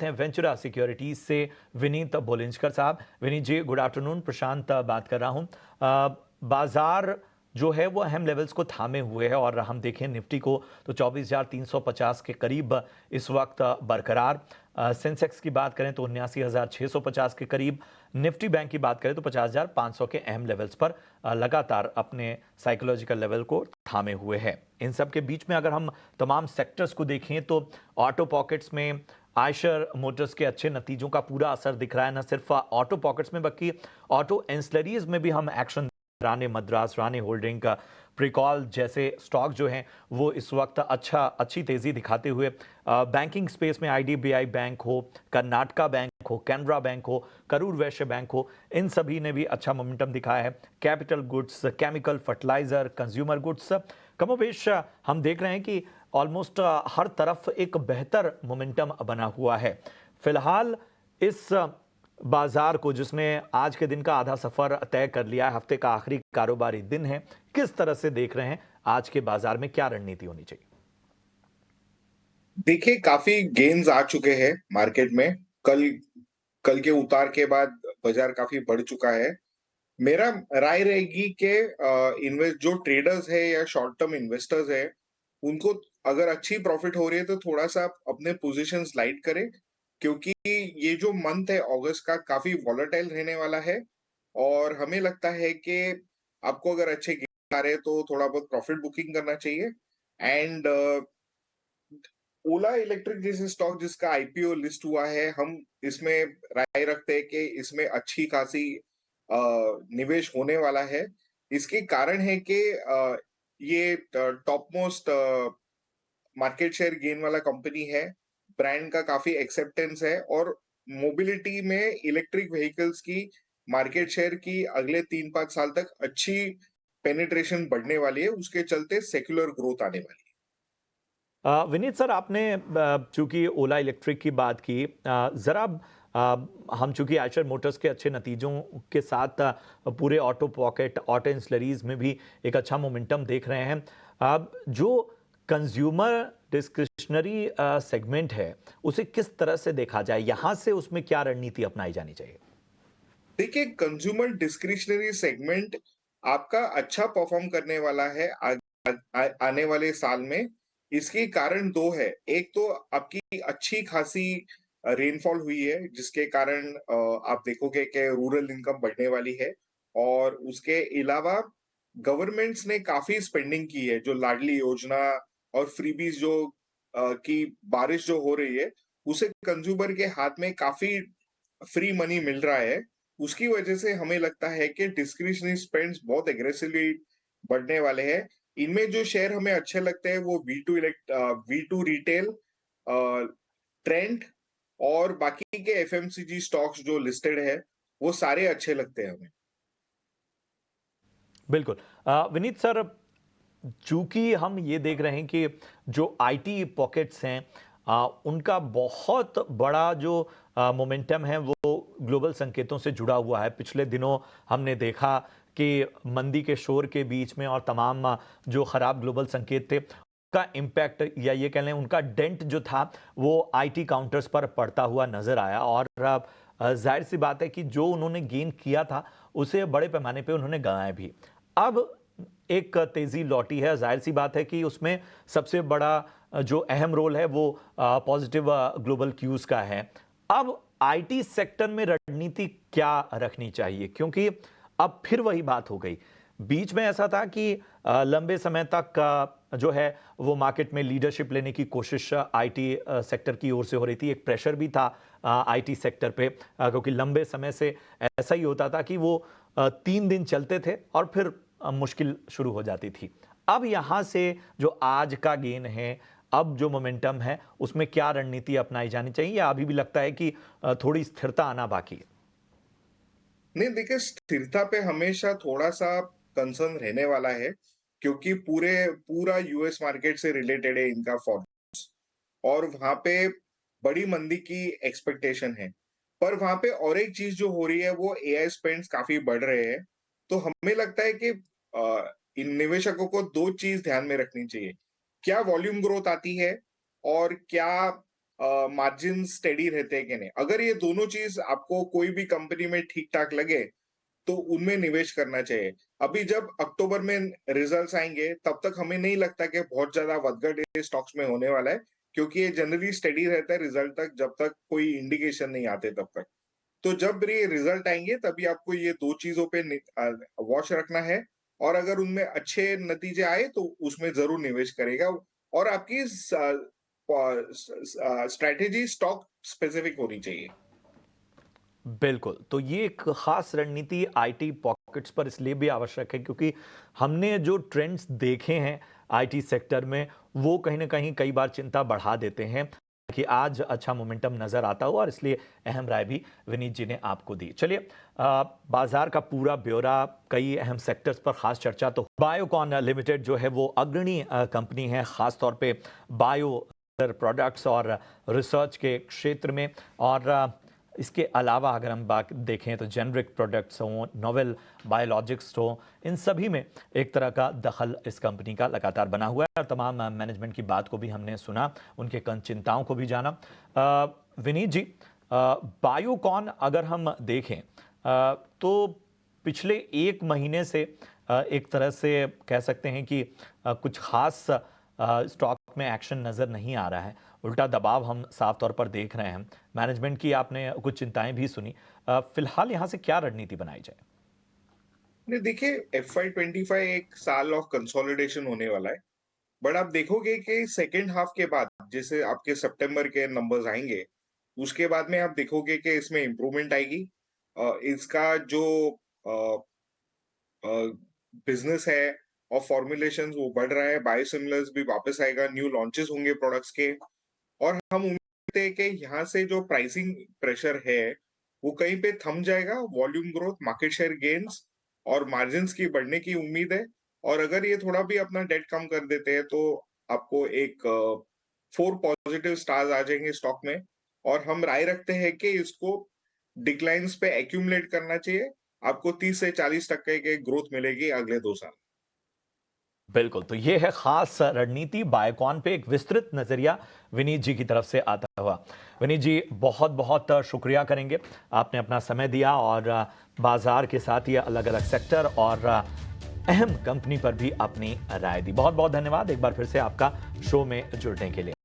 हैं Ventura securities से विनीत बोलिंजकर साहब। विनीत जी, गुड आफ्टरनून। प्रशांत बात कर रहा हूं। बाजार जो है वो अहम लेवल्स को थामे हुए है और हम देखें निफ्टी को तो 24,350 के करीब इस वक्त बरकरार। सेंसेक्स की बात करें तो 79,650 के करीब। निफ्टी बैंक की बात करें तो 50,500 के अहम लेवल्स पर लगातार अपने साइकोलॉजिकल लेवल को थामे हुए है। इन सब के बीच में अगर हम तमाम सेक्टर्स को देखें तो ऑटो पॉकेट्स में आयशर मोटर्स के अच्छे नतीजों का पूरा असर दिख रहा है, न सिर्फ ऑटो पॉकेट्स में बल्कि ऑटो एंसिलरीज में भी हम एक्शन। राणे मद्रास, राणे होल्डिंग का प्रिकॉल जैसे स्टॉक जो हैं वो इस वक्त अच्छी तेजी दिखाते हुए बैंकिंग स्पेस में आईडीबीआई बैंक हो, कर्नाटका बैंक हो, कैनरा बैंक हो, करूर वैश्य बैंक हो, इन सभी ने भी अच्छा मोमेंटम दिखाया है। Capital goods, chemical, fertiliser, consumer goods, कमोबेश हम देख रहे हैं कि ऑलमोस्ट हर तरफ एक बेहतर मोमेंटम बना हुआ है। फिलहाल इस बाजार को, जिसने आज के दिन का आधा सफर तय कर लिया है, हफ्ते का आखिरी कारोबारी दिन है, किस तरह से देख रहे हैं आज के बाजार में, क्या रणनीति होनी चाहिए? देखिए, काफी गेन्स आ चुके हैं मार्केट में। कल कल के उतार के बाद बाजार काफी बढ़ चुका है। मेरा राय रहेगी कि इन्वेस्ट जो ट्रेडर्स है या शॉर्ट टर्म इन्वेस्टर्स है, उनको अगर अच्छी प्रॉफिट हो रही है तो थोड़ा-सा अपने पोज़ीशंस लाइट करें, क्योंकि ये जो मंथ है अगस्त का काफी वॉलेटाइल रहने वाला है और हमें लगता है कि आपको अगर अच्छे गेन आ रहे हैं तो थोड़ा बहुत प्रॉफिट बुकिंग करना चाहिए। एंड ओला इलेक्ट्रिक जैसे स्टॉक जिसका आईपीओ लिस्ट हुआ है, हम इसमें राय रखते हैं कि इसमें अच्छी खासी निवेश होने वाला है। इसके कारण है कि ये top most market share gain वाला कंपनी है, ब्रांड का काफ़ी एक्सेप्टेंस है और मोबिलिटी में इलेक्ट्रिक व्हीकल्स की मार्केट शेयर की अगले 3-5 साल तक अच्छी पेनिट्रेशन बढ़ने वाली है, उसके चलते सेक्युलर ग्रोथ आने वाली है। विनीत सर, आपने चूंकि ओला इलेक्ट्रिक की बात की, जरा हम चूंकि आयशर मोटर्स के अच्छे नतीजों के साथ पूरे ऑटो पॉकेट, ऑटो इंसलरीज में भी एक अच्छा मोमेंटम देख रहे हैं। जो कंज्यूमर डिस्क्रिशनरी सेगमेंट है, उसे किस तरह से देखा जाए, यहां से उसमें क्या रणनीति अपनाई जानी चाहिए? देखिए, कंज्यूमर डिस्क्रिशनरी सेगमेंट आपका अच्छा परफॉर्म करने वाला है आने वाले साल में। इसके कारण 2 है। एक तो आपकी अच्छी खासी रेनफॉल हुई है, जिसके कारण आप देखोगे कि रूरल इनकम बढ़ने वाली है और उसके अलावा गवर्नमेंट्स ने काफ़ी स्पेंडिंग की है, जो लाडली योजना और फ्रीबीज़ जो की बारिश जो हो रही है, उसे कंज्यूमर के हाथ में काफ़ी फ्री मनी मिल रहा है। उसकी वजह से हमें लगता है कि डिस्क्रिशनरी स्पेंड्स बहुत एग्रेसिवली बढ़ने वाले हैं। इनमें जो शेयर हमें अच्छे लगते हैं वो वी2 रिटेल, ट्रेंड और बाकी के एफएमसीजी स्टॉक्स जो लिस्टेड है, वो सारे अच्छे लगते हैं हमें। बिल्कुल। विनीत सर, चूंकि हम ये देख रहे हैं कि जो आईटी पॉकेट्स हैं, उनका बहुत बड़ा जो मोमेंटम है वो ग्लोबल संकेतों से जुड़ा हुआ है। पिछले दिनों हमने देखा कि मंदी के शोर के बीच में और तमाम जो खराब ग्लोबल संकेत थे, उनका इम्पैक्ट या ये कह लें उनका डेंट जो था वो आईटी काउंटर्स पर पड़ता हुआ नजर आया। और जाहिर सी बात है कि जो उन्होंने गेन किया था उसे बड़े पैमाने पे उन्होंने गंवाया भी। अब एक तेजी लौटी है, जाहिर सी बात है कि उसमें सबसे बड़ा जो अहम रोल है वो पॉजिटिव ग्लोबल क्यूज का है। अब आईटी सेक्टर में रणनीति क्या रखनी चाहिए, क्योंकि अब फिर वही बात हो गई। बीच में ऐसा था कि लंबे समय तक जो है वो मार्केट में लीडरशिप लेने की कोशिश आईटी सेक्टर की ओर से हो रही थी। एक प्रेशर भी था आईटी सेक्टर पे, क्योंकि लंबे समय से ऐसा ही होता था कि वो 3 दिन चलते थे और फिर मुश्किल शुरू हो जाती थी। अब यहां से जो आज का गेन है, अब जो मोमेंटम है, उसमें क्या रणनीति अपनाई जानी चाहिए, या अभी भी लगता है कि थोड़ी स्थिरता आना बाकी है? नहीं, देखिए, स्थिरता पे हमेशा थोड़ा-सा कंसर्न रहने वाला है, क्योंकि पूरा यूएस मार्केट से रिलेटेड है इनका और वहाँ पे बड़ी मंदी की एक्सपेक्टेशन है। पर वहाँ पे और एक चीज़ जो हो रही है वो एआई स्पेंड्स काफ़ी बढ़ रहे हैं। तो हमें लगता है कि इन निवेशकों को 2 चीज़ ध्यान में रखनी चाहिए। क्या वॉल्यूम ग्रोथ आती है और क्या मार्जिन स्टेडी रहते हैं कि नहीं। अगर ये दोनों चीज़ आपको कोई भी कंपनी में ठीक-ठाक लगे, तो उनमें निवेश करना चाहिए। अभी जब अक्टूबर में रिजल्ट्स आएँगे, तब तक हमें नहीं लगता कि बहुत ज़्यादा वधघट ये स्टॉक्स में होने वाला है, क्योंकि ये जनरली स्टेडी रहता है रिजल्ट तक, जब तक कोई इंडिकेशन नहीं आते तब तक। तो जब ये रिजल्ट आएँगे, तभी आपको ये 2 चीज़ों पे वॉच रखना है, और अगर उनमें अच्छे नतीजे आए, तो उसमें ज़रूर निवेश करेगा, और आपकी स्ट्रैटेजी स्टॉक स्पेसिफिक होनी चाहिए। बिल्कुल, तो ये एक ख़ास रणनीति आईटी पॉकेट्स पर इसलिए भी आवश्यक है क्योंकि हमने जो ट्रेंड्स देखे हैं आईटी सेक्टर में, वो कहीं न कहीं कई बार चिंता बढ़ा देते हैं कि आज अच्छा मोमेंटम नज़र आता हो, और इसलिए अहम राय भी विनीत जी ने आपको दी। चलिए बाज़ार का पूरा ब्यौरा, कई अहम सेक्टर्स पर ख़ास चर्चा तो बायोकॉन लिमिटेड जो है वो अग्रणी कंपनी है, ख़ास तौर पे बायो प्रोडक्ट्स और रिसर्च के क्षेत्र में। और इसके अलावा अगर हम बात देखें तो जेनरिक प्रोडक्ट्स हों, नोवेल बायोलॉजिक्स हों, इन सभी में एक तरह का दखल इस कंपनी का लगातार बना हुआ है, और तमाम मैनेजमेंट की बात को भी हमने सुना, उनके चिंताओं को भी जाना। विनीत जी, बायोकॉन अगर हम देखें तो पिछले 1 महीने से एक तरह से कह सकते हैं कि कुछ खास स्टॉक में एक्शन नज़र नहीं आ रहा है, उल्टा दबाव हम साफ तौर पर देख रहे हैं। मैनेजमेंट की आपने कुछ चिंताएं भी सुनी। फिलहाल यहाँ से क्या रणनीति बनाई जाए? नहीं, देखिए, FY 25 एक साल ऑफ कंसोलिडेशन होने वाला है। बट आप देखोगे कि सेकंड हाफ के बाद, जैसे आपके सितंबर के नंबर्स आएँगे, उसके बाद में आप देखोगे कि इसमें इम्प्रूवमेंट आएगी। इसका जो अ अ, बिज़नेस है और फॉर्मुलेशंस वो बढ़ रहा है, बायोसिमिलर्स भी वापस आएगा, न्यू लॉन्चेस होंगे प्रोडक्ट्स के, और हम उम्मीद करते हैं कि यहाँ से जो प्राइसिंग प्रेशर है, वो कहीं पे थम जाएगा। Volume growth, market share gains और मार्जिन्स की बढ़ने की उम्मीद है। और अगर ये थोड़ा भी अपना डेट कम कर देते हैं, तो आपको एक 4 पॉजिटिव स्टार्स आ जाएँगे स्टॉक में, और हम राय रखते हैं कि इसको डिक्लाइन्स पे एक्यूमुलेट करना चाहिए। आपको 30 से 40% की ग्रोथ मिलेगी अगले 2 साल। बिल्कुल, तो ये है खास रणनीति बायोकॉन पे एक विस्तृत नजरिया विनीत जी की तरफ से आता हुआ। विनीत जी, बहुत बहुत शुक्रिया करेंगे, आपने अपना समय दिया और बाजार के साथ ही अलग अलग सेक्टर और अहम कंपनी पर भी अपनी राय दी। बहुत बहुत धन्यवाद एक बार फिर से आपका शो में जुड़ने के लिए।